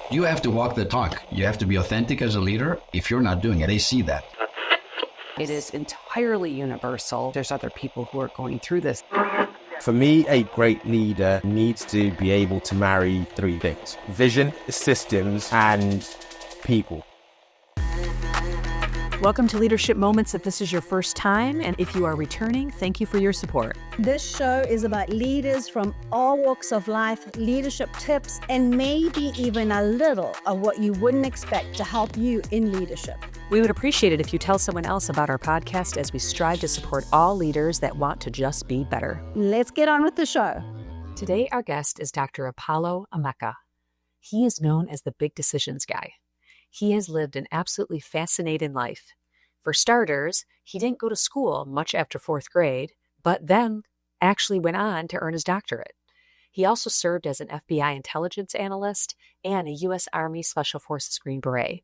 You have to walk the talk. You have to be authentic as a leader. If you're not doing it, they see that. It is entirely universal. There's other people who are going through this. For me, a great leader needs to be able to marry three things: vision, systems, and people. Welcome to Leadership Moments. If this is your first time, and if you are returning, thank you for your support. This show is about leaders from all walks of life, leadership tips, and maybe even a little of what you wouldn't expect to help you in leadership. We would appreciate it if you tell someone else about our podcast as we strive to support all leaders that want to just be better. Let's get on with the show. Today, our guest is Dr. Apollo Ameca. He is known as the Big Decisions Guy. He has lived an absolutely fascinating life. For starters, he didn't go to school much after fourth grade, but then actually went on to earn his doctorate. He also served as an FBI intelligence analyst and a U.S. Army Special Forces Green Beret.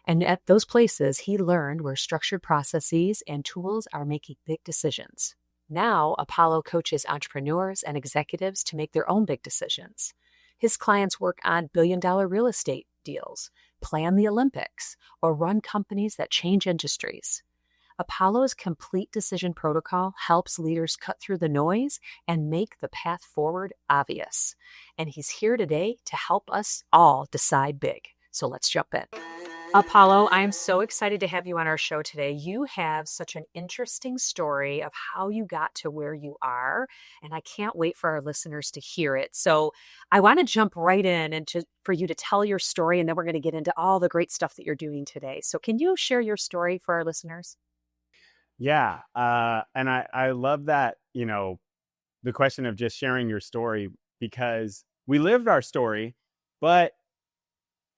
And at those places, he learned where structured processes and tools are making big decisions. Now, Apollo coaches entrepreneurs and executives to make their own big decisions. His clients work on billion-dollar real estate deals, plan the Olympics, or run companies that change industries. Apollo's complete decision protocol helps leaders cut through the noise and make the path forward obvious. And he's here today to help us all decide big. So let's jump in. Apollo, I am so excited to have you on our show today. You have such an interesting story of how you got to where you are, and I can't wait for our listeners to hear it. So I want to jump right in and for you to tell your story, and then we're going to get into all the great stuff that you're doing today. So can you share your story for our listeners? Yeah. And I love that, the question of just sharing your story, because we lived our story, but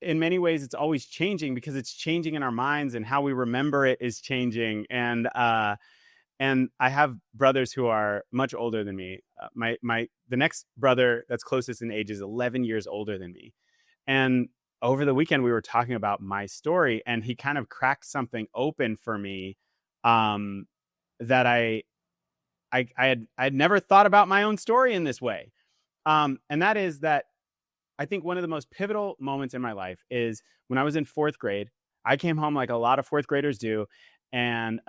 in many ways, it's always changing because it's changing in our minds, and how we remember it is changing. And I have brothers who are much older than me. The next brother that's closest in age is 11 years older than me. And over the weekend, we were talking about my story, and he kind of cracked something open for me that I had never thought about my own story in this way. And that is that I think one of the most pivotal moments in my life is when I was in fourth grade. I came home like a lot of fourth graders do, and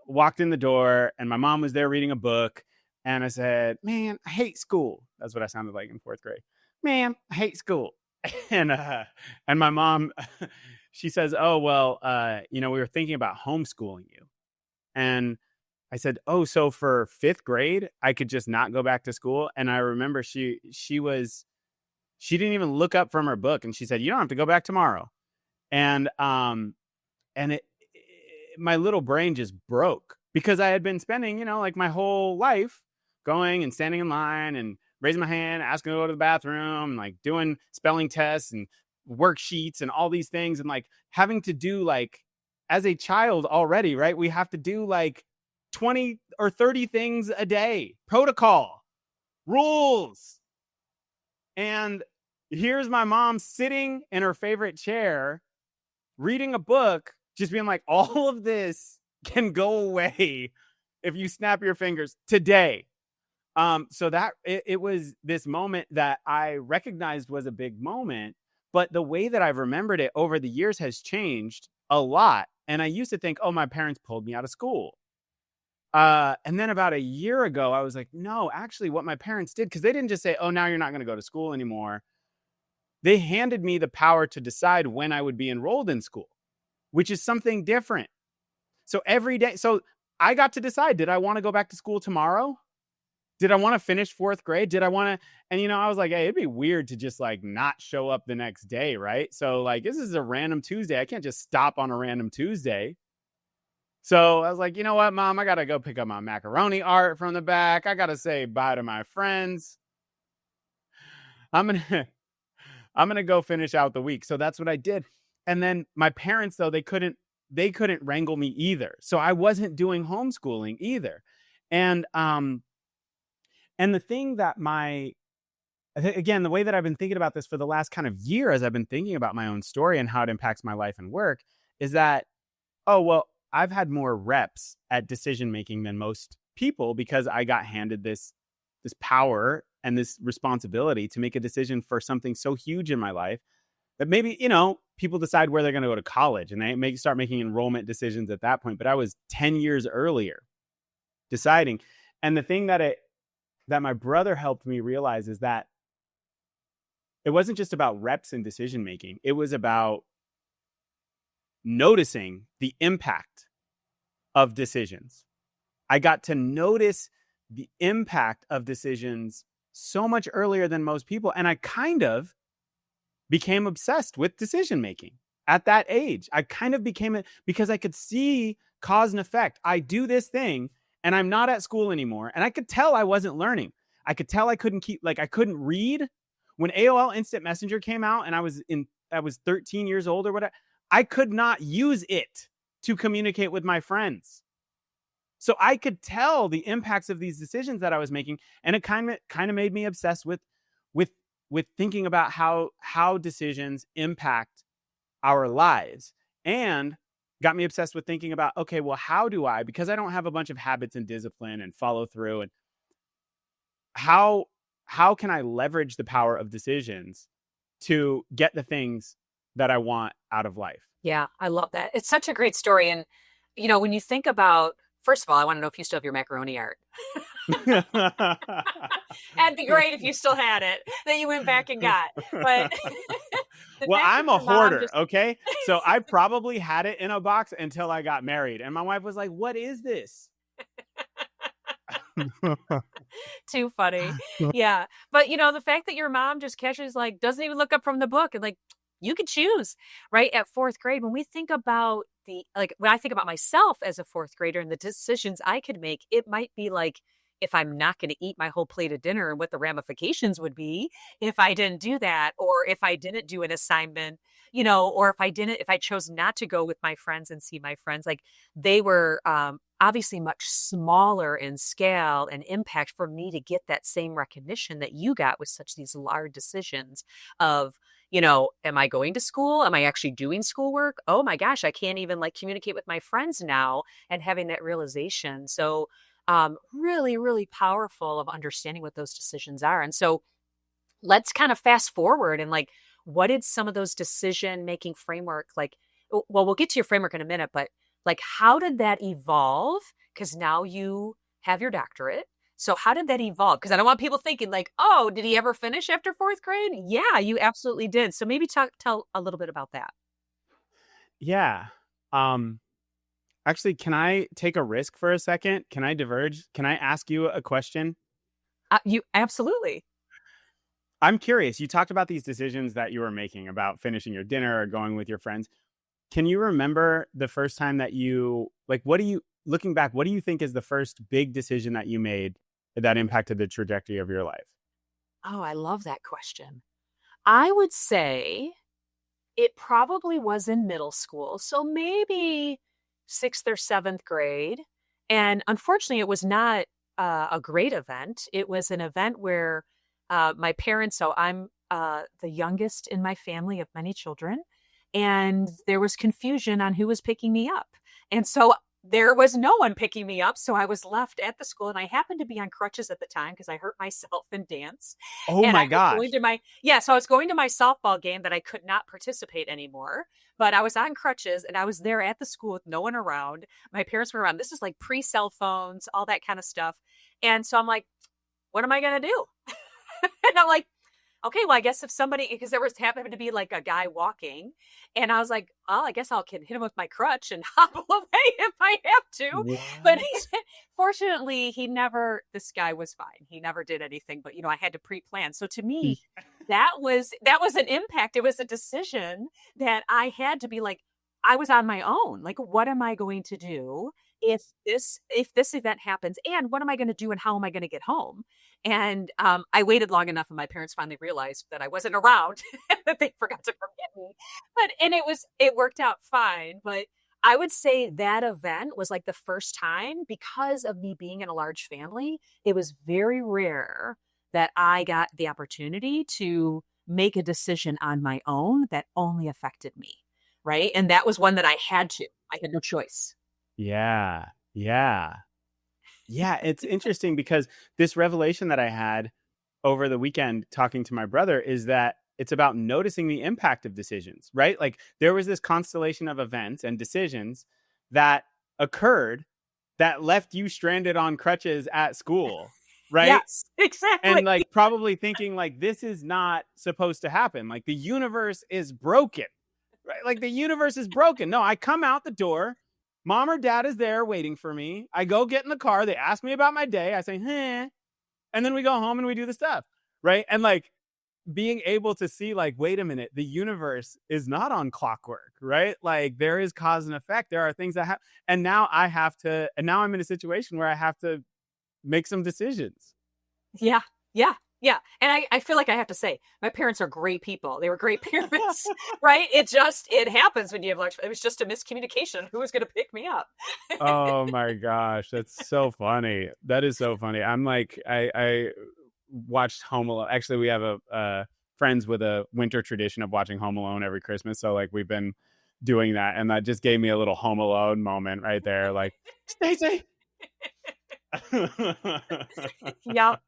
walked in the door, and my mom was there reading a book. And I said, "Man, I hate school." That's what I sounded like in fourth grade. "Man, I hate school." And my mom, she says, "Oh, well, we were thinking about homeschooling you." And I said, "Oh, so for fifth grade, I could just not go back to school?" And I remember she didn't even look up from her book, and she said, "You don't have to go back tomorrow." And my little brain just broke, because I had been spending, like my whole life going and standing in line and raising my hand, asking to go to the bathroom, like doing spelling tests and worksheets and all these things, and like having to do, like, as a child already, right? We have to do like 20 or 30 things a day, protocol, rules. And here's my mom sitting in her favorite chair, reading a book, just being like, all of this can go away if you snap your fingers today. So that it was this moment that I recognized was a big moment, but the way that I've remembered it over the years has changed a lot. And I used to think, oh, my parents pulled me out of school. And then about a year ago, I was like, no, actually what my parents did, because they didn't just say, oh, now you're not going to go to school anymore. They handed me the power to decide when I would be enrolled in school, which is something different. So every day, so I got to decide, did I want to go back to school tomorrow? Did I want to finish fourth grade? Did I want to, and I was like, hey, it'd be weird to just like not show up the next day, right? So like, this is a random Tuesday. I can't just stop on a random Tuesday. So I was like, you know what, Mom, I got to go pick up my macaroni art from the back. I got to say bye to my friends. I'm going to go finish out the week. So that's what I did. And then my parents, though, they couldn't wrangle me either. So I wasn't doing homeschooling either. And the thing that again, the way that I've been thinking about this for the last kind of year, as I've been thinking about my own story and how it impacts my life and work, is that, oh, well, I've had more reps at decision making than most people, because I got handed this power and this responsibility to make a decision for something so huge in my life that maybe, people decide where they're going to go to college and they start making enrollment decisions at that point. But I was 10 years earlier deciding. And the thing that my brother helped me realize is that it wasn't just about reps and decision making. It was about noticing the impact of decisions. I got to notice the impact of decisions so much earlier than most people. And I kind of became obsessed with decision making at that age. I kind of became it because I could see cause and effect. I do this thing and I'm not at school anymore. And I could tell I wasn't learning. I could tell I couldn't read. When AOL Instant Messenger came out and I was 13 years old or whatever, I could not use it to communicate with my friends. So I could tell the impacts of these decisions that I was making. And it kind of made me obsessed with thinking about how decisions impact our lives, and got me obsessed with thinking about, okay, well, how do I, because I don't have a bunch of habits and discipline and follow through, and how can I leverage the power of decisions to get the things that I want out of life? Yeah, I love that. It's such a great story. And, when you think about, first of all, I want to know if you still have your macaroni art. It'd be great if you still had it that you went back and got. But well, I'm a hoarder, okay? So I probably had it in a box until I got married. And my wife was like, "What is this?" Too funny. Yeah. But the fact that your mom just catches, doesn't even look up from the book, and you could choose, right? At fourth grade, when we think about when I think about myself as a fourth grader and the decisions I could make, it might be if I'm not going to eat my whole plate of dinner and what the ramifications would be if I didn't do that, or if I didn't do an assignment, or if I chose not to go with my friends and see my friends. They were obviously much smaller in scale and impact for me to get that same recognition that you got with these large decisions of, am I going to school? Am I actually doing schoolwork? Oh my gosh, I can't even communicate with my friends now, and having that realization. So really, really powerful of understanding what those decisions are. And so let's kind of fast forward and what did some of those decision-making framework, well, we'll get to your framework in a minute, but how did that evolve? Because now you have your doctorate. So how did that evolve? Because I don't want people thinking oh, did he ever finish after fourth grade? Yeah, you absolutely did. So maybe tell a little bit about that. Yeah. Actually, can I take a risk for a second? Can I diverge? Can I ask you a question? You absolutely. I'm curious. You talked about these decisions that you were making about finishing your dinner or going with your friends. Can you remember the first time that looking back, what do you think is the first big decision that you made that impacted the trajectory of your life? Oh, I love that question. I would say it probably was in middle school. So maybe 6th or 7th grade. And unfortunately, it was not a great event. It was an event where my parents, so I'm the youngest in my family of many children, and there was confusion on who was picking me up. And so there was no one picking me up. So I was left at the school, and I happened to be on crutches at the time because I hurt myself in dance. Oh and my gosh. So I was going to my softball game that I could not participate anymore, but I was on crutches and I was there at the school with no one around. My parents were around. This is pre-cell phones, all that kind of stuff. And so I'm like, what am I going to do? And I'm like, okay, well, I guess if somebody, because there happened to be a guy walking, and I was like, oh, I guess I'll hit him with my crutch and hobble away if I have to. What? But fortunately, this guy was fine. He never did anything, but I had to pre-plan. So to me, that was an impact. It was a decision that I had to be I was on my own. What am I going to do if this event happens, and what am I going to do, and how am I going to get home? And I waited long enough, and my parents finally realized that I wasn't around, that they forgot to forget me. And it worked out fine. But I would say that event was the first time, because of me being in a large family, it was very rare that I got the opportunity to make a decision on my own that only affected me. Right. And that was one that I had no choice. Yeah. It's interesting because this revelation that I had over the weekend talking to my brother is that it's about noticing the impact of decisions, right? Like there was this constellation of events and decisions that occurred that left you stranded on crutches at school, right? Yes, exactly. And like probably thinking like, this is not supposed to happen. Like the universe is broken, right? Like the universe is broken. No, I come out the door. Mom or dad is there waiting for me. I go get in the car. They ask me about my day. I say, and then we go home and we do the stuff, right? And like being able to see like, wait a minute, the universe is not on clockwork, right? Like there is cause and effect. There are things that happen. And now I'm in a situation where I have to make some decisions. Yeah. And I feel like I have to say, my parents are great people. They were great parents, right? It happens when you have it was just a miscommunication. Who was going to pick me up? Oh my gosh. That's so funny. That is so funny. I'm like, I watched Home Alone. Actually, we have a friends with a winter tradition of watching Home Alone every Christmas. So like we've been doing that. And that just gave me a little Home Alone moment right there. Like, Stacey. Yep.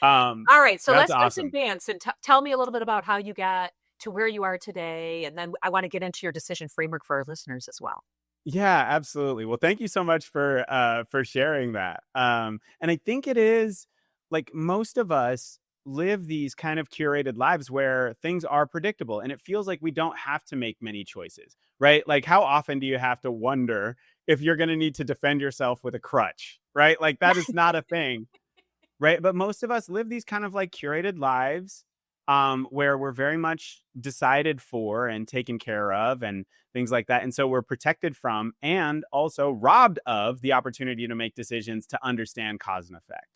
All right, so let's advance and tell me a little bit about how you got to where you are today, and then I want to get into your decision framework for our listeners as well. Yeah, absolutely. Well, thank you so much for sharing that. And I think it is like most of us live these kind of curated lives where things are predictable, and it feels like we don't have to make many choices, right? Like how often do you have to wonder if you're going to need to defend yourself with a crutch, right? Like that is not a thing, right? But most of us live these kind of like curated lives where we're very much decided for and taken care of and things like that. And so we're protected from and also robbed of the opportunity to make decisions to understand cause and effect.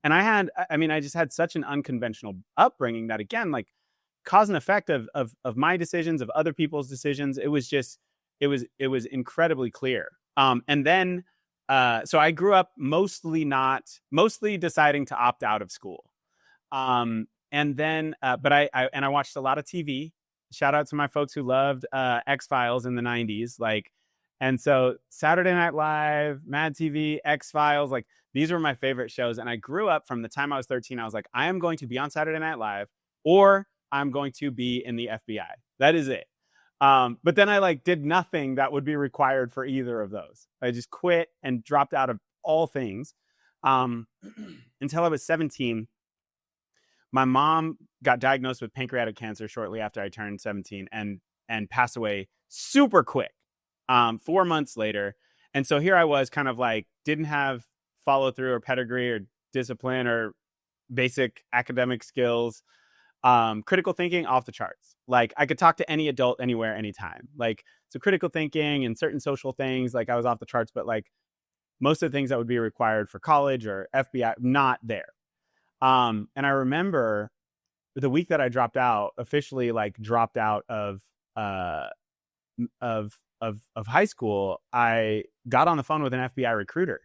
And I just had such an unconventional upbringing that again, like cause and effect of my decisions, of other people's decisions, it was incredibly clear. And then, so I grew up mostly deciding to opt out of school. And then, but I watched a lot of TV. Shout out to my folks who loved X-Files in the 90s. Like, and so Saturday Night Live, Mad TV, X-Files, like these were my favorite shows. And I grew up from the time I was 13. I was like, I am going to be on Saturday Night Live or I'm going to be in the FBI. That is it. But then I like did nothing that would be required for either of those. I just quit and dropped out of all things until I was 17. My mom got diagnosed with pancreatic cancer shortly after I turned 17 and passed away super quick, 4 months later. And so here I was kind of like, didn't have follow through or pedigree or discipline or basic academic skills, critical thinking off the charts. Like I could talk to any adult anywhere, anytime. Like, so critical thinking and certain social things, like I was off the charts, but like most of the things that would be required for college or FBI, not there. And I remember the week that I officially dropped out of high school, I got on the phone with an FBI recruiter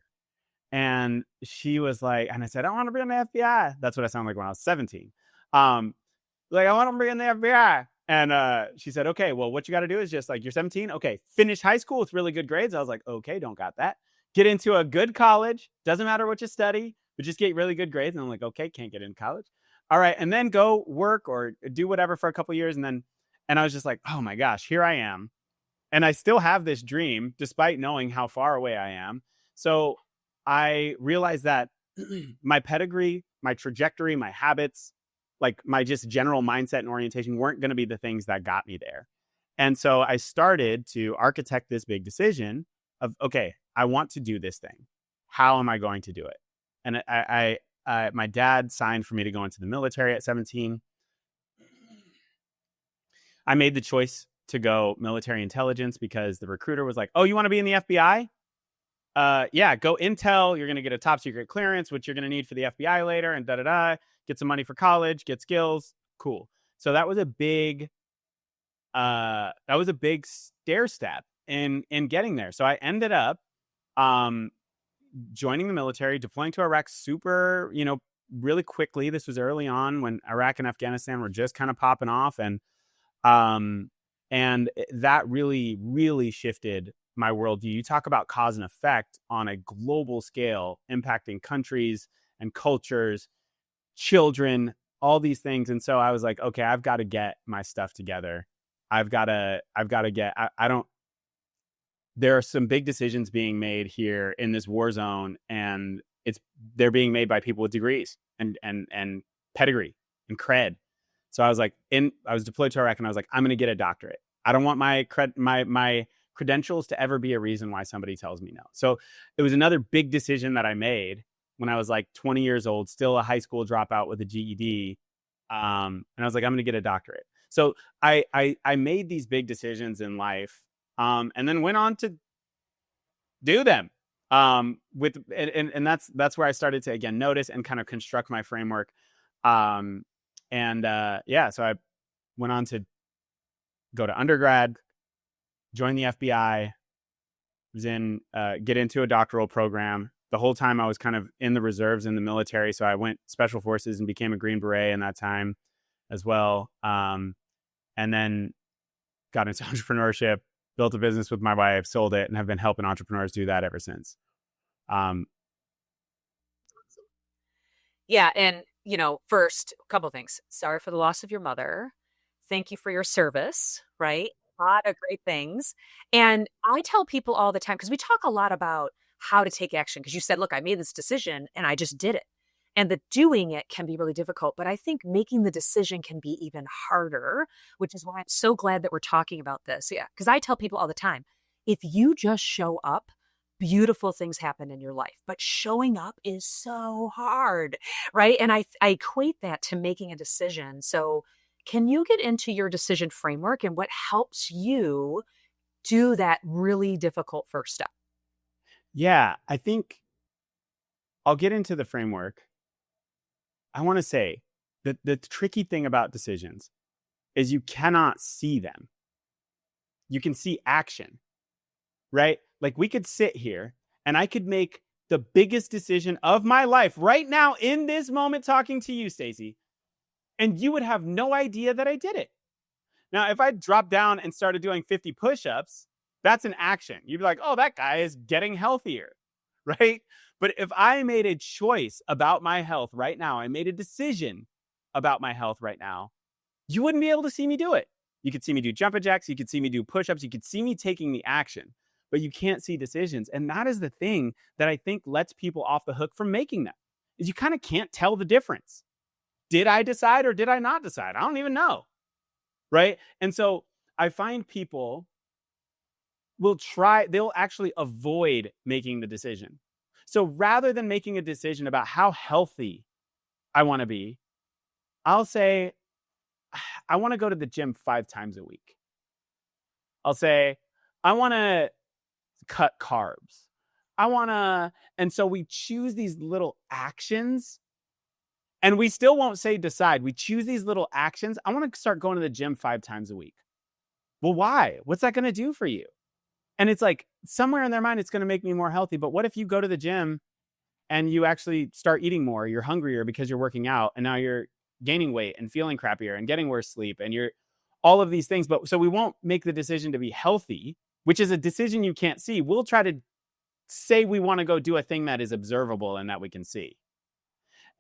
and she was like, and I said, I want to be in the FBI. That's what I sounded like when I was 17. Like, I want to be in the FBI. And she said, okay, well, what you got to do is just like, you're 17. Okay, finish high school with really good grades. I was like, okay, don't got that. Get into a good college. Doesn't matter what you study, but just get really good grades. And I'm like, okay, can't get into college. All right. And then go work or do whatever for a couple of years. And I was just like, oh my gosh, here I am. And I still have this dream despite knowing how far away I am. So I realized that my pedigree, my trajectory, my habits, like my just general mindset and orientation weren't going to be the things that got me there. And so I started to architect this big decision of, okay, I want to do this thing. How am I going to do it? And my dad signed for me to go into the military at 17. I made the choice to go military intelligence because the recruiter was like, oh, you want to be in the FBI? Yeah, go intel. You're going to get a top secret clearance, which you're going to need for the FBI later and get some money for college, get skills. Cool. So that was a big stair step in getting there. So I ended up joining the military, deploying to Iraq super, really quickly. This was early on when Iraq and Afghanistan were just kind of popping off. And that really, really shifted my worldview. You talk about cause and effect on a global scale, impacting countries and cultures, children, all these things. And so I was like, okay, I've got to get my stuff together. I've got to get, I don't, there are some big decisions being made here in this war zone, and they're being made by people with degrees and pedigree and cred. So I was like, I was deployed to Iraq, and I was like, I'm going to get a doctorate. I don't want my credentials to ever be a reason why somebody tells me no. So it was another big decision that I made when I was like 20 years old, still a high school dropout with a GED. And I was like, I'm going to get a doctorate. So I made these big decisions in life, and then went on to do them. And that's where I started to again notice and kind of construct my framework. So I went on to go to undergrad, join the FBI, get into a doctoral program. The whole time I was kind of in the reserves in the military. So I went Special Forces and became a Green Beret in that time as well. And then got into entrepreneurship, built a business with my wife, sold it, and have been helping entrepreneurs do that ever since. Yeah. And, first, a couple of things. Sorry for the loss of your mother. Thank you for your service, right? A lot of great things. And I tell people all the time, because we talk a lot about how to take action, because you said, look, I made this decision and I just did it. And the doing it can be really difficult. But I think making the decision can be even harder, which is why I'm so glad that we're talking about this. Yeah. Because I tell people all the time, if you just show up, beautiful things happen in your life. But showing up is so hard, right? And I equate that to making a decision. So can you get into your decision framework and what helps you do that really difficult first step? Yeah, I think I'll get into the framework. I want to say that the tricky thing about decisions is you cannot see them. You can see action, right? Like we could sit here and I could make the biggest decision of my life right now in this moment talking to you, Stacey, and you would have no idea that I did it. Now, if I dropped down and started doing 50 push-ups, that's an action. You'd be like, oh, that guy is getting healthier, right? But if I made a choice about my health right now, I made a decision about my health right now, you wouldn't be able to see me do it. You could see me do jumping jacks. You could see me do push-ups. You could see me taking the action, but you can't see decisions. And that is the thing that I think lets people off the hook from making them, is you kind of can't tell the difference. Did I decide or did I not decide? I don't even know, right? And so I find people they'll actually avoid making the decision. So rather than making a decision about how healthy I want to be, I'll say, I want to go to the gym 5 times a week. I'll say, I want to cut carbs. And so we choose these little actions, and we still won't say decide. We choose these little actions. I want to start going to the gym 5 times a week. Well, why? What's that going to do for you? And it's like somewhere in their mind, it's going to make me more healthy. But what if you go to the gym and you actually start eating more? You're hungrier because you're working out, and now you're gaining weight and feeling crappier and getting worse sleep, and you're all of these things. But so we won't make the decision to be healthy, which is a decision you can't see. We'll try to say we want to go do a thing that is observable and that we can see.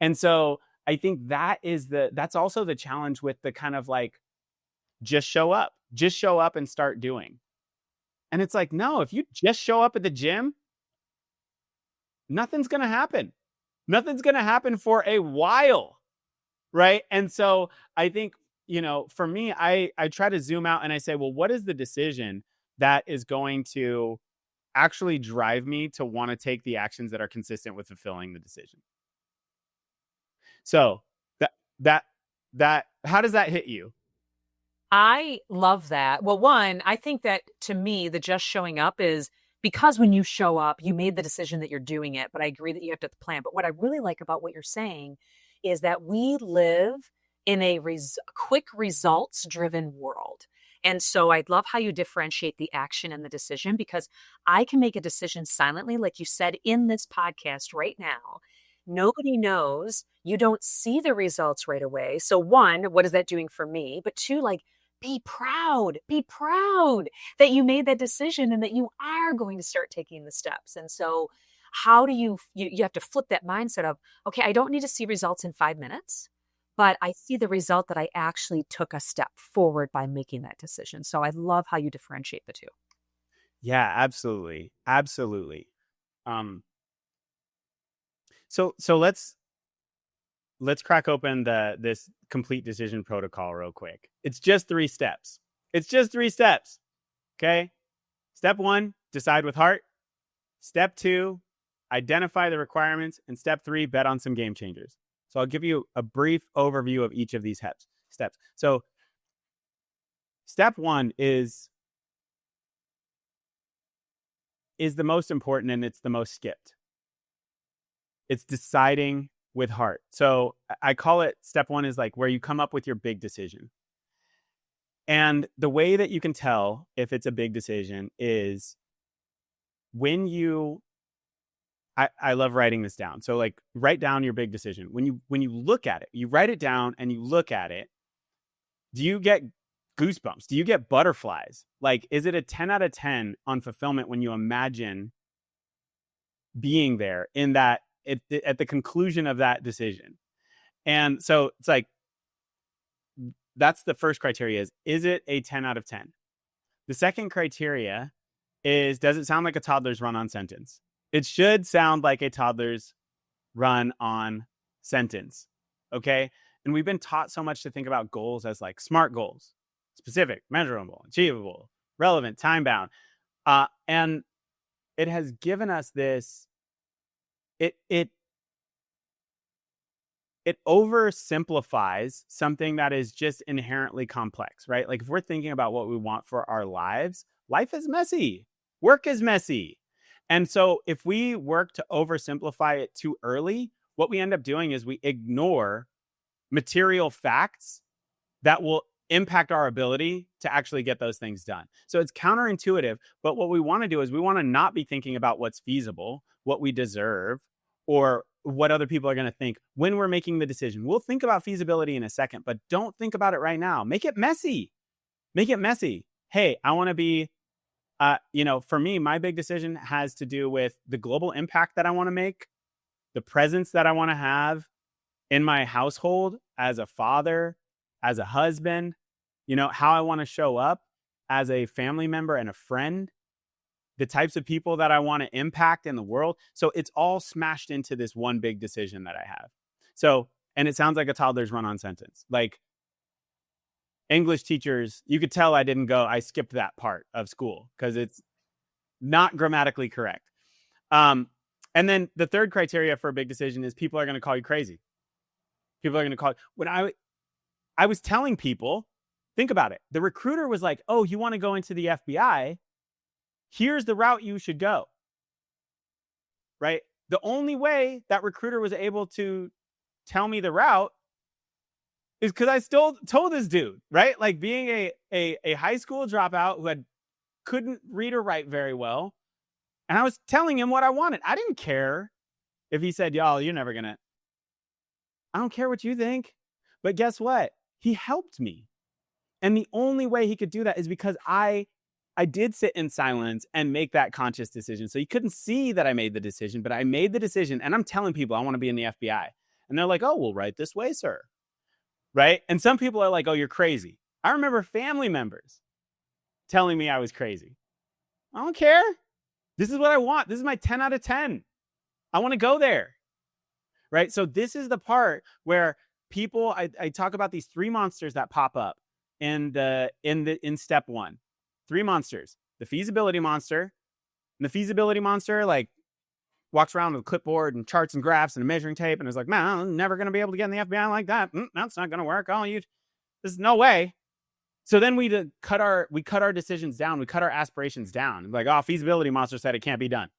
And so I think that's also the challenge with the kind of like, just show up and start doing. And it's like, no, if you just show up at the gym, nothing's going to happen. Nothing's going to happen for a while, right? And so I think, for me, I try to zoom out and I say, well, what is the decision that is going to actually drive me to want to take the actions that are consistent with fulfilling the decision? So how does that hit you? I love that. Well, one, I think that to me, the just showing up is because when you show up, you made the decision that you're doing it. But I agree that you have to plan. But what I really like about what you're saying is that we live in a quick results driven world. And so I love how you differentiate the action and the decision, because I can make a decision silently, like you said in this podcast right now. Nobody knows. You don't see the results right away. So one, what is that doing for me? But two, like, be proud that you made that decision and that you are going to start taking the steps. And so how do you have to flip that mindset of, okay, I don't need to see results in 5 minutes, but I see the result that I actually took a step forward by making that decision. So I love how you differentiate the two. Yeah, absolutely. Absolutely. So let's crack open this complete decision protocol real quick. It's just 3 steps. Okay. Step 1, decide with heart. Step 2, identify the requirements. And step 3, bet on some game changers. So I'll give you a brief overview of each of these steps. So step 1 is the most important, and it's the most skipped. It's deciding with heart. So I call it step 1 is like where you come up with your big decision. And the way that you can tell if it's a big decision is when you, I love writing this down. So like write down your big decision. When you look at it, you write it down and you look at it, do you get goosebumps? Do you get butterflies? Like, is it a 10 out of 10 on fulfillment when you imagine being there in that at the conclusion of that decision? And so it's like, that's the first criteria is it a 10 out of 10? The second criteria is, does it sound like a toddler's run-on sentence? It should sound like a toddler's run-on sentence. Okay. And we've been taught so much to think about goals as like SMART goals: specific, measurable, achievable, relevant, time-bound. And it has given us this, it oversimplifies something that is just inherently complex, right? Like if we're thinking about what we want for our lives, life is messy. Work is messy. And so if we work to oversimplify it too early, what we end up doing is we ignore material facts that will impact our ability to actually get those things done. So it's counterintuitive, but what we want to do is we want to not be thinking about what's feasible, what we deserve, or what other people are going to think when we're making the decision. We'll think about feasibility in a second, but don't think about it right now. Make it messy. Hey, I want to be, for me, my big decision has to do with the global impact that I want to make, the presence that I want to have in my household as a father, as a husband, how I want to show up as a family member and a friend, the types of people that I want to impact in the world. So it's all smashed into this one big decision that I have. So, and it sounds like a toddler's run-on sentence. Like English teachers, you could tell I skipped that part of school because it's not grammatically correct. And then the third criteria for a big decision is people are going to call you crazy. People are going to call. When I was telling people, think about it. The recruiter was like, "Oh, you want to go into the FBI? Here's the route you should go." Right? The only way that recruiter was able to tell me the route is because I still told this dude, right? Like being a high school dropout who couldn't read or write very well. And I was telling him what I wanted. I didn't care if he said, "Y'all, you're never gonna." I don't care what you think. But guess what? He helped me. And the only way he could do that is because I did sit in silence and make that conscious decision. So you couldn't see that I made the decision, but I made the decision. And I'm telling people I want to be in the FBI. And they're like, "Oh, we'll write this way, sir." Right? And some people are like, "Oh, you're crazy." I remember family members telling me I was crazy. I don't care. This is what I want. This is my 10 out of 10. I want to go there. Right? So this is the part where people, I talk about these 3 monsters that pop up in step 1. 3 monsters. The feasibility monster. And the feasibility monster like walks around with a clipboard and charts and graphs and a measuring tape and is like, "Man, I'm never going to be able to get in the FBI like that. That's not going to work. There's no way." So then we cut our decisions down. We cut our aspirations down. Like, "Oh, feasibility monster said it can't be done."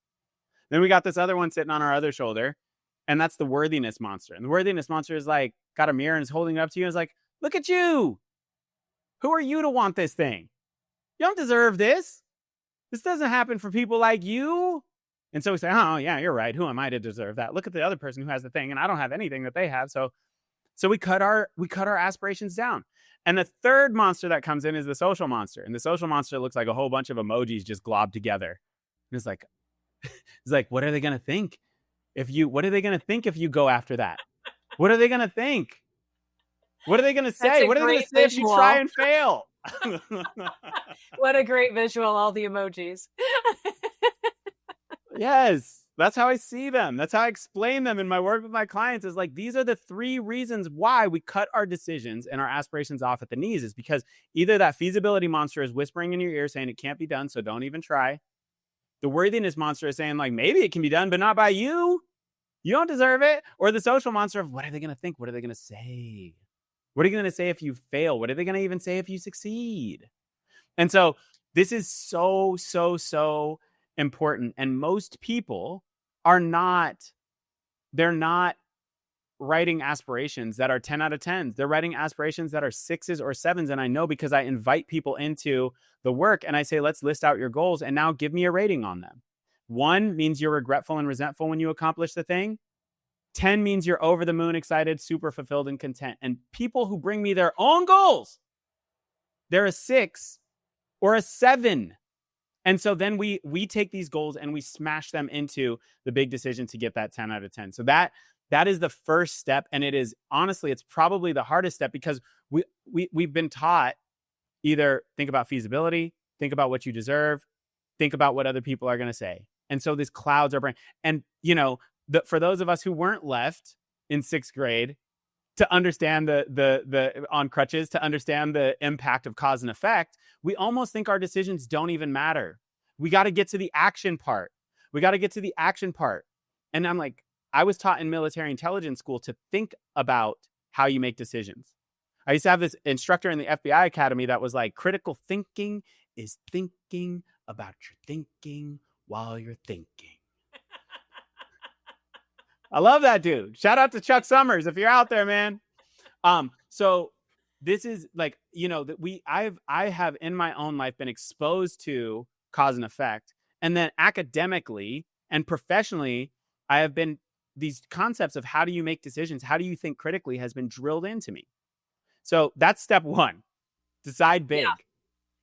Then we got this other one sitting on our other shoulder. And that's the worthiness monster. And the worthiness monster is like, got a mirror and is holding it up to you and is like, "Look at you. Who are you to want this thing? You don't deserve this. This doesn't happen for people like you." And so we say, "Oh, yeah, you're right. Who am I to deserve that? Look at the other person who has the thing, and I don't have anything that they have." So we cut our aspirations down. And the third monster that comes in is the social monster. And the social monster looks like a whole bunch of emojis just globbed together. And it's like, what are they going to think? What are they going to think if you go after that? What are they going to think? What are they going to say? That's a What are they going to great say if you visual. try and fail? What a great visual, all the emojis. Yes, that's how I see them. That's how I explain them in my work with my clients, is like, these are the 3 reasons why we cut our decisions and our aspirations off at the knees, is because either that feasibility monster is whispering in your ear saying it can't be done, so don't even try. The worthiness monster is saying, like, maybe it can be done, but not by you. You don't deserve it. Or the social monster of, what are they going to think? What are they going to say? What are you going to say if you fail? What are they going to even say if you succeed? And so this is so, so, so important. And most people they're not writing aspirations that are 10 out of 10s. They're writing aspirations that are 6s or 7s. And I know, because I invite people into the work and I say, let's list out your goals and now give me a rating on them. 1 means you're regretful and resentful when you accomplish the thing. 10 means you're over the moon, excited, super fulfilled, and content. And people who bring me their own goals, they're a 6 or a 7. And so then we take these goals and we smash them into the big decision to get that 10 out of 10. So that is the first step. And it is, honestly, it's probably the hardest step, because we've been taught either think about feasibility, think about what you deserve, think about what other people are going to say. And so these clouds are burning. And, for those of us who weren't left in 6th grade to understand the on crutches, to understand the impact of cause and effect, we almost think our decisions don't even matter. We got to get to the action part. And I'm like, I was taught in military intelligence school to think about how you make decisions. I used to have this instructor in the FBI Academy that was like, critical thinking is thinking about your thinking while you're thinking. I love that dude. Shout out to Chuck Summers if you're out there, man. So this is like, that I have in my own life been exposed to cause and effect, and then academically and professionally, I have been, these concepts of how do you make decisions, how do you think critically, has been drilled into me. So that's step 1. Decide big.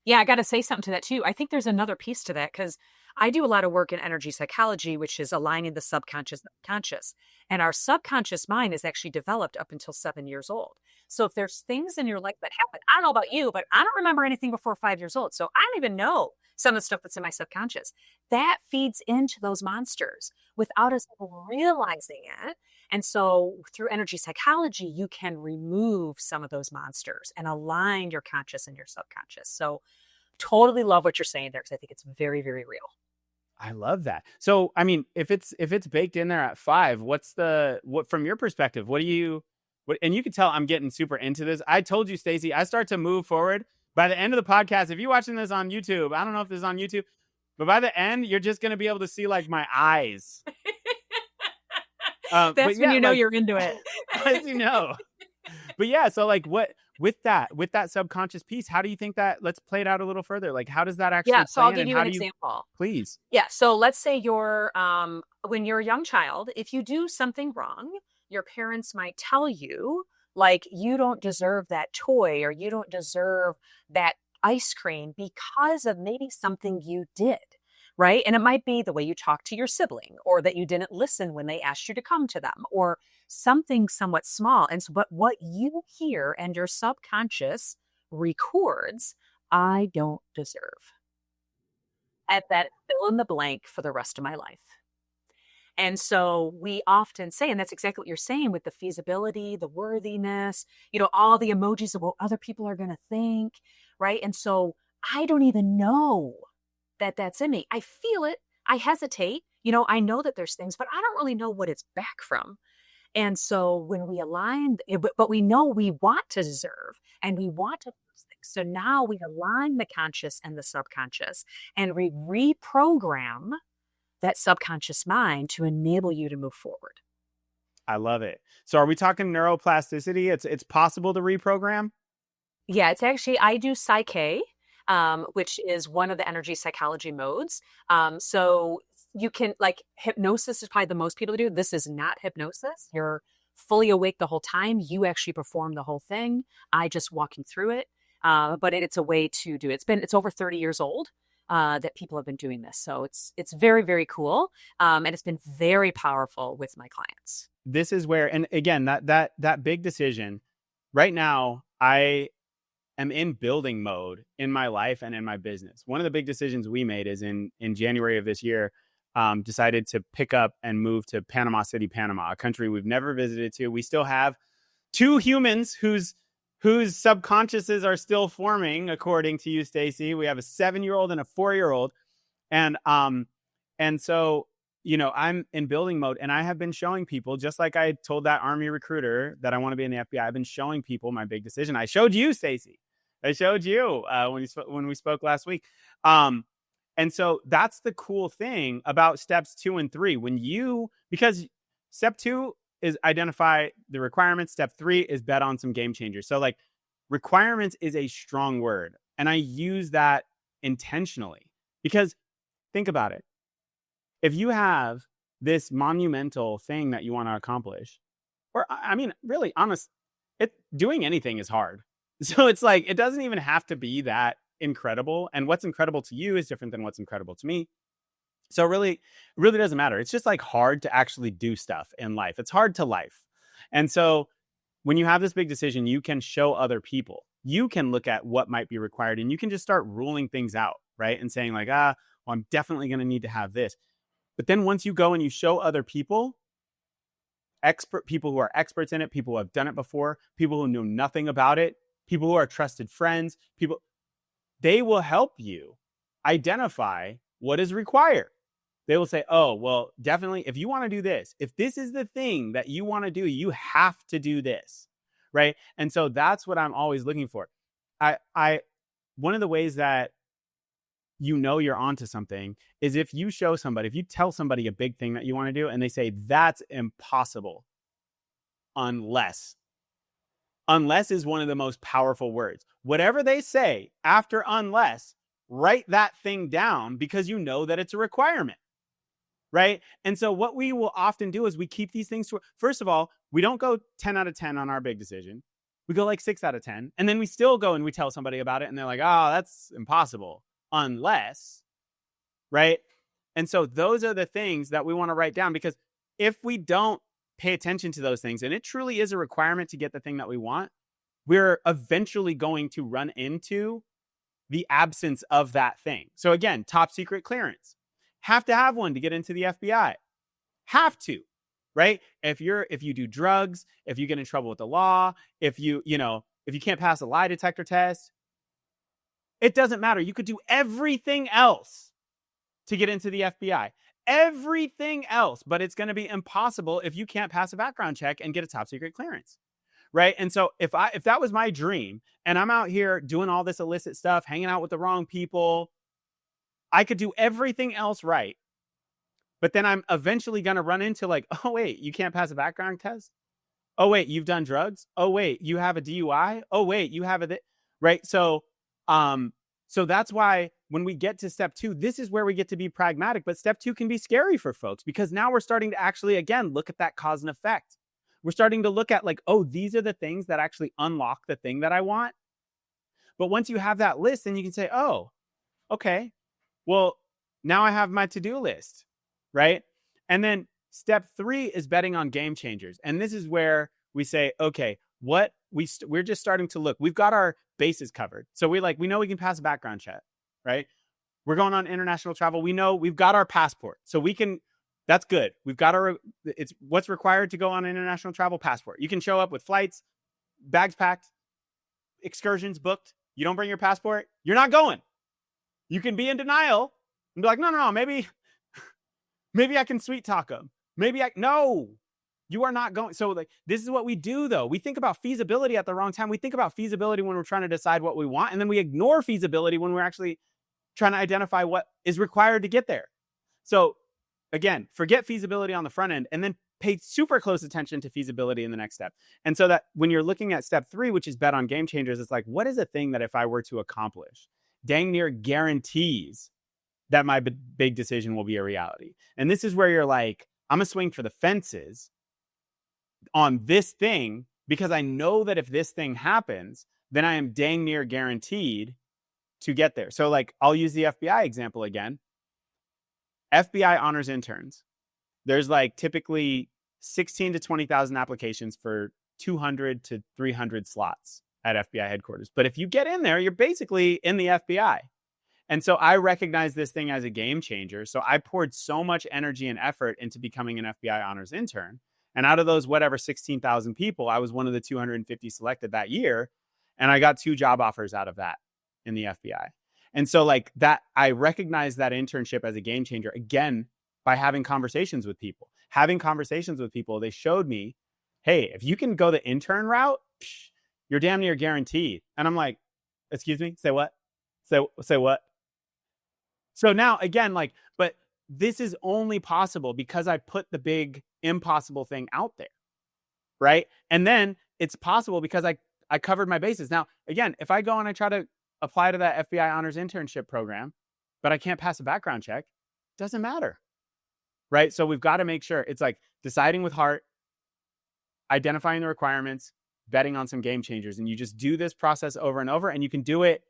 Yeah, I got to say something to that too. I think there's another piece to that, because I do a lot of work in energy psychology, which is aligning the subconscious and conscious. And our subconscious mind is actually developed up until 7 years old. So if there's things in your life that happen, I don't know about you, but I don't remember anything before 5 years old. So I don't even know some of the stuff that's in my subconscious. That feeds into those monsters without us realizing it. And so through energy psychology, you can remove some of those monsters and align your conscious and your subconscious. So totally love what you're saying there, because I think it's very, very real. I love that. So, I mean, if it's baked in there at 5, what from your perspective, and you can tell I'm getting super into this. I told you, Stacey, I start to move forward. By the end of the podcast, if you're watching this on YouTube, I don't know if this is on YouTube, but by the end, you're just going to be able to see like my eyes. That's when you know you're into it. As you know. But yeah, so like with that subconscious piece, how do you think that, let's play it out a little further. Like, how does that actually play so I'll in, give you an example. Please. Yeah. So let's say you're, when you're a young child, if you do something wrong, your parents might tell you, like, you don't deserve that toy, or you don't deserve that ice cream because of maybe something you did. Right. And it might be the way you talk to your sibling, or that you didn't listen when they asked you to come to them, or something somewhat small. And so, but what you hear and your subconscious records, I don't deserve. At that fill in the blank for the rest of my life. And so we often say, and that's exactly what you're saying with the feasibility, the worthiness, all the emojis of what other people are going to think. Right. And so I don't even know that that's in me. I feel it. I hesitate. I know that there's things, but I don't really know what it's back from. And so when we align, but we know we want to deserve, and we want to do things. So now we align the conscious and the subconscious, and we reprogram that subconscious mind to enable you to move forward. I love it. So are we talking neuroplasticity? It's possible to reprogram? Yeah, it's actually, I do Psyche, which is one of the energy psychology modes. So you can, like, hypnosis is probably the most people do. This is not hypnosis. You're fully awake the whole time. You actually perform the whole thing. I just walk you through it. But it's a way to do it. It's over 30 years old that people have been doing this. So it's very, very cool. And it's been very powerful with my clients. This is where, and again, that big decision, right now, I am in building mode in my life and in my business. One of the big decisions we made is in January of this year, decided to pick up and move to Panama City, Panama, a country we've never visited to. We still have 2 humans whose subconsciouses are still forming, according to you, Stacy. We have a 7-year-old and a 4-year-old. And so, I'm in building mode, and I have been showing people, just like I told that Army recruiter that I want to be in the FBI, I've been showing people my big decision. I showed you, Stacy. I showed you when we spoke last week. And so that's the cool thing about steps 2 and 3. Because step 2 is identify the requirements. Step 3 is bet on some game changers. So like, requirements is a strong word, and I use that intentionally, because think about it. If you have this monumental thing that you want to accomplish, or I mean, really honest, doing anything is hard. So it's like, it doesn't even have to be that incredible. And what's incredible to you is different than what's incredible to me. So really doesn't matter. It's just like hard to actually do stuff in life. It's hard to life. And so when you have this big decision, you can show other people. You can look at what might be required, and you can just start ruling things out, right? And saying like, well, I'm definitely going to need to have this. But then once you go and you show other people, people who are experts in it, people who have done it before, people who know nothing about it, people who are trusted friends, they will help you identify what is required. They will say, oh, well, definitely, if you want to do this, if this is the thing that you want to do, you have to do this, right? And so that's what I'm always looking for. One of the ways that you're onto something is if you tell somebody a big thing that you want to do, and they say, that's impossible, unless is one of the most powerful words. Whatever they say after unless, write that thing down, because you know that it's a requirement, right? And so what we will often do is we keep these things first of all, we don't go 10 out of 10 on our big decision. We go like 6 out of 10. And then we still go and we tell somebody about it, and they're like, oh, that's impossible, unless, right? And so those are the things that we want to write down, because if we don't pay attention to those things, and it truly is a requirement to get the thing that we want, we're eventually going to run into the absence of that thing. So again, top secret clearance. Have to have one to get into the FBI. Have to, right? If you do drugs, if you get in trouble with the law, if you can't pass a lie detector test, it doesn't matter. You could do everything else to get into the FBI. Everything else, but it's going to be impossible if you can't pass a background check and get a top secret clearance, right? And so if that was my dream, and I'm out here doing all this illicit stuff, hanging out with the wrong people, I could do everything else right, but then I'm eventually going to run into like, oh wait, you can't pass a background test. Oh wait, you've done drugs. Oh wait, you have a DUI. Oh wait, you have right? So that's why when we get to step 2, this is where we get to be pragmatic. But step 2 can be scary for folks, because now we're starting to actually, again, look at that cause and effect. We're starting to look at like, oh, these are the things that actually unlock the thing that I want. But once you have that list, then you can say, oh, okay, well, now I have my to-do list, right? And then step 3 is betting on game changers. And this is where we say, okay, we're just starting to look. We've got our bases covered. So we know we can pass a background check, right? We're going on international travel. We know we've got our passport. So that's good. We've got it's what's required to go on international travel: passport. You can show up with flights, bags packed, excursions booked. You don't bring your passport, you're not going. You can be in denial and be like, no, maybe I can sweet talk them. No, you are not going. So like, this is what we do though. We think about feasibility at the wrong time. We think about feasibility when we're trying to decide what we want, and then we ignore feasibility when we're actually trying to identify what is required to get there. So again, forget feasibility on the front end, and then pay super close attention to feasibility in the next step. And so that when you're looking at step 3, which is bet on game changers, it's like, what is a thing that if I were to accomplish, dang near guarantees that my big decision will be a reality? And this is where you're like, I'm gonna swing for the fences on this thing, because I know that if this thing happens, then I am dang near guaranteed to get there. So like, I'll use the FBI example again. FBI honors interns. There's like typically 16 to 20,000 applications for 200 to 300 slots at FBI headquarters. But if you get in there, you're basically in the FBI. And so I recognize this thing as a game changer. So I poured so much energy and effort into becoming an FBI honors intern. And out of those, 16,000 people, I was one of the 250 selected that year. And I got 2 job offers out of that in the FBI. And so like that, I recognize that internship as a game changer, again, by having conversations with people. They showed me, hey, if you can go the intern route, you're damn near guaranteed. And I'm like, excuse me, say what? Say what? So now again, like, but this is only possible because I put the big impossible thing out there, right? And then it's possible because I covered my bases. Now, again, if I go and I try to apply to that FBI honors internship program, but I can't pass a background check, doesn't matter, right? So we've got to make sure it's like deciding with heart, identifying the requirements, betting on some game changers. And you just do this process over and over, and you can do it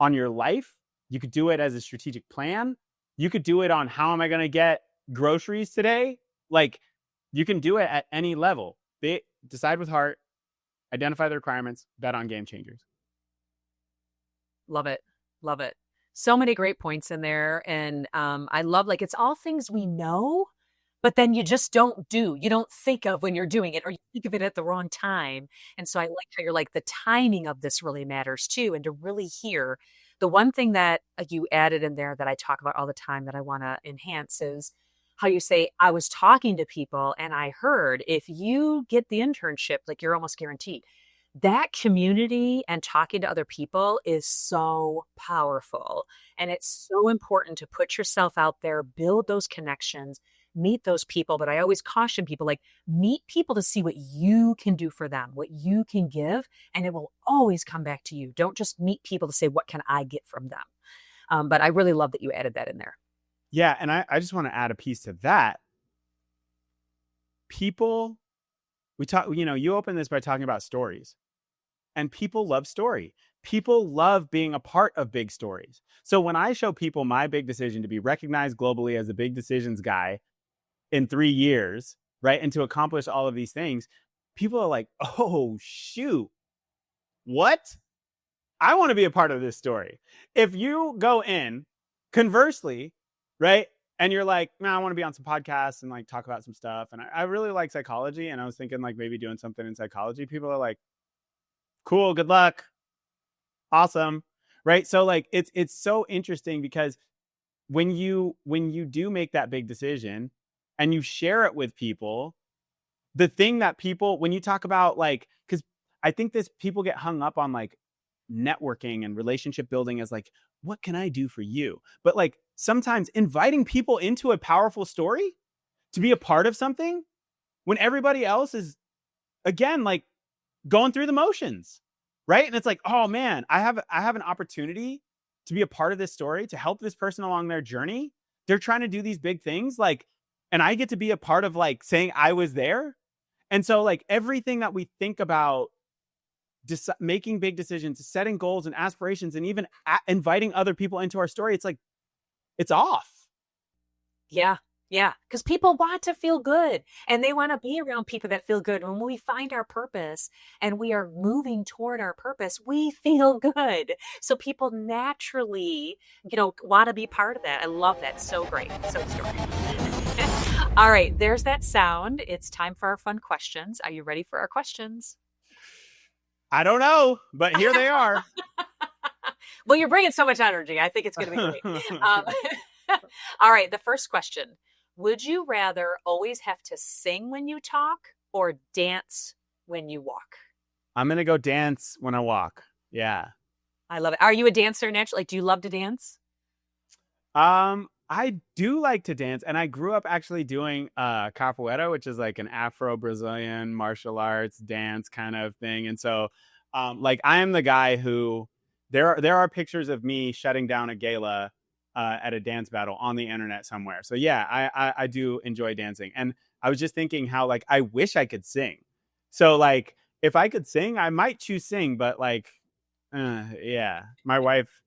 on your life. You could do it as a strategic plan. You could do it on how am I going to get groceries today? Like you can do it at any level. Decide with heart, identify the requirements, bet on game changers. Love it. Love it. So many great points in there. And I love, like, it's all things we know, but then you just don't do. You don't think of when you're doing it, or you think of it at the wrong time. And so I like how you're like, the timing of this really matters too. And to really hear the one thing that you added in there that I talk about all the time that I want to enhance is how you say, I was talking to people and I heard if you get the internship, like you're almost guaranteed. That community and talking to other people is so powerful. And it's so important to put yourself out there, build those connections, meet those people. But I always caution people, like, meet people to see what you can do for them, what you can give, and it will always come back to you. Don't just meet people to say, what can I get from them? But I really love that you added that in there. Yeah. And I just want to add a piece to that. People, you open this by talking about stories. And people love story. People love being a part of big stories. So when I show people my big decision to be recognized globally as a big decisions guy in 3 years, right, and to accomplish all of these things, people are like, oh, shoot, what? I want to be a part of this story. If you go in, conversely, right, and you're like, man, I want to be on some podcasts and like talk about some stuff. And I really like psychology. And I was thinking like maybe doing something in psychology. People are like, cool, good luck. Awesome. Right. So like it's so interesting because when you do make that big decision and you share it with people, the thing that people, when you talk about like, because I think people get hung up on like networking and relationship building as like, what can I do for you? But like sometimes inviting people into a powerful story to be a part of something when everybody else is, again, like going through the motions, right? And it's like, oh man, I have an opportunity to be a part of this story, to help this person along their journey. They're trying to do these big things, like, and I get to be a part of like saying I was there. And so like everything that we think about making big decisions, setting goals and aspirations, and even inviting other people into our story, it's like, it's off. Yeah. Yeah. Because people want to feel good and they want to be around people that feel good. When we find our purpose and we are moving toward our purpose, we feel good. So people naturally, want to be part of that. I love that. So great. So great. All right. There's that sound. It's time for our fun questions. Are you ready for our questions? I don't know, but here they are. Well, you're bringing so much energy. I think it's going to be great. All right. The first question. Would you rather always have to sing when you talk or dance when you walk? I'm going to go dance when I walk. Yeah. I love it. Are you a dancer naturally? Like, do you love to dance? I do like to dance, and I grew up actually doing capoeira, which is like an Afro-Brazilian martial arts dance kind of thing. And so like I am the guy who there are pictures of me shutting down a gala at a dance battle on the internet somewhere. So yeah, I do enjoy dancing. And I was just thinking how like I wish I could sing. So like if I could sing, I might choose sing, but like yeah, my wife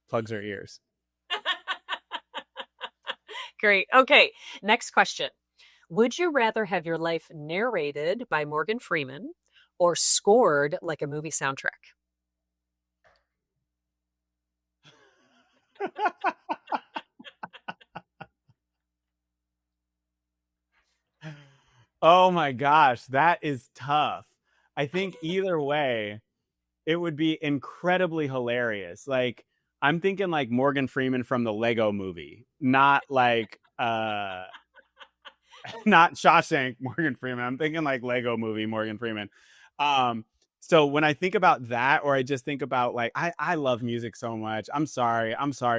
plugs her ears. Great. Okay. Next question. Would you rather have your life narrated by Morgan Freeman or scored like a movie soundtrack? Oh my gosh, that is tough. I think either way, it would be incredibly hilarious. Like, I'm thinking like Morgan Freeman from the Lego movie, not like not Shawshank Morgan Freeman. I'm thinking like Lego movie Morgan Freeman. So when I think about that, or I just think about like I love music so much. I'm sorry,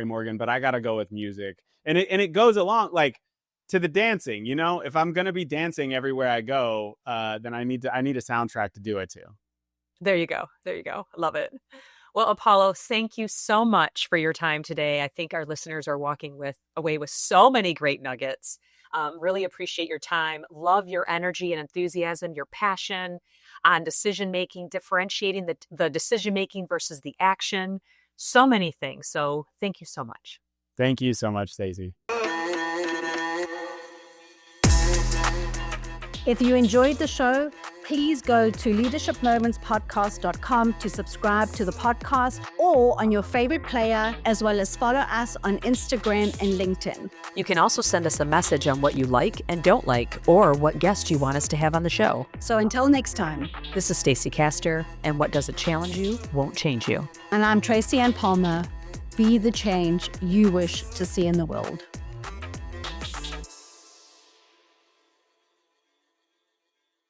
Morgan, but I gotta go with music. And it goes along like to the dancing, you know, if I'm gonna be dancing everywhere I go, then I need a soundtrack to do it to. There you go. There you go. Love it. Well, Apollo, thank you so much for your time today. I think our listeners are walking away with so many great nuggets. Really appreciate your time. Love your energy and enthusiasm, your passion on decision-making, differentiating the decision-making versus the action. So many things. So thank you so much. Thank you so much, Stacey. If you enjoyed the show, please go to leadershipmomentspodcast.com to subscribe to the podcast or on your favorite player, as well as follow us on Instagram and LinkedIn. You can also send us a message on what you like and don't like, or what guest you want us to have on the show. So until next time, this is Stacey Castor, and what doesn't challenge you won't change you. And I'm Tracy Ann Palmer. Be the change you wish to see in the world.